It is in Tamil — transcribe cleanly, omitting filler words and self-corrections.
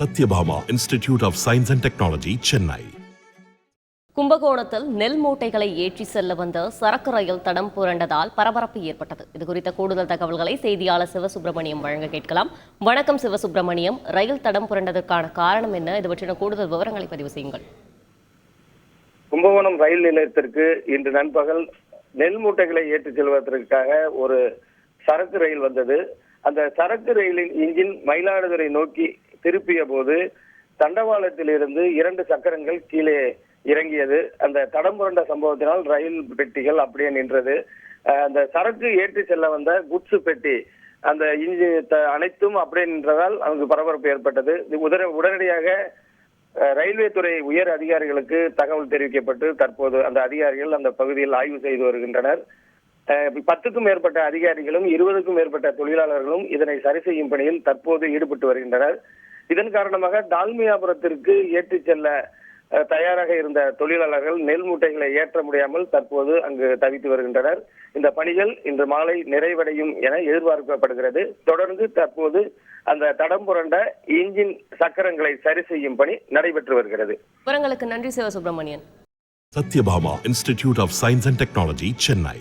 Satyabhama institute of science and technology, Chennai. கும்பகோணத்தில் நெல் மூட்டைகளை ஏற்றி செல்ல வந்த சரக்கு ரயில் தடம் புரண்டதால் பரபரப்பு ஏற்பட்டது. இதுகுறித்த கூடுதல் தகவல்களை செய்தியாளர் சிவசுப்பிரமணியம் வழங்க கேட்கலாம். வணக்கம் சிவசுப்பிரமணியம், ரயில் தடம் புரண்டதற்கான காரணம் என்ன? இது பற்றின கூடுதல் விவரங்களை பதிவு செய்யுங்கள். கும்பகோணம் ரயில் நிலையத்திற்கு இன்று நண்பகல் நெல் மூட்டைகளை ஏற்றிச் செல்வதற்காக ஒரு சரக்கு ரயில் வந்தது. அந்த சரக்கு ரயிலின் இன்ஜின் மயிலாடுதுறை நோக்கி திருப்பிய போது தண்டவாளத்தில் இருந்து 2 சக்கரங்கள் கீழே இறங்கியது. அந்த தடம் புரண்ட சம்பவத்தினால் ரயில் பெட்டிகள் அப்படியே நின்றது. அந்த சரக்கு ஏற்றி செல்ல வந்த குட்ஸ் பெட்டி அந்த இன்ஜின் அனைத்தும் அப்படியே நின்றதால் அங்கு பரபரப்பு ஏற்பட்டது. உடனடியாக ரயில்வே துறை உயர் அதிகாரிகளுக்கு தகவல் தெரிவிக்கப்பட்டு தற்போது அந்த அதிகாரிகள் அந்த பகுதியில் ஆய்வு செய்து வருகின்றனர். 10க்கும் மேற்பட்ட அதிகாரிகளும் 20க்கும் மேற்பட்ட தொழிலாளர்களும் இதனை சரி செய்யும் பணியில் தற்போது ஈடுபட்டு வருகின்றனர். இதன் காரணமாக டால்மியாபுரத்திற்கு ஏற்றிச் செல்ல தயாராக இருந்த தொழிலாளர்கள் நெல் மூட்டைகளை ஏற்ற முடியாமல் தற்போது அங்கு தவித்து வருகின்றனர். இந்த பணிகள் இன்று மாலை நிறைவடையும் என எதிர்பார்க்கப்படுகிறது. தொடர்ந்து தற்போது அந்த தடம் புரண்ட இன்ஜின் சக்கரங்களை சரி செய்யும் பணி நடைபெற்று வருகிறது. விவரங்களுக்கு நன்றி Sivasubramanian. Sathyabama institute of science and technology, Chennai.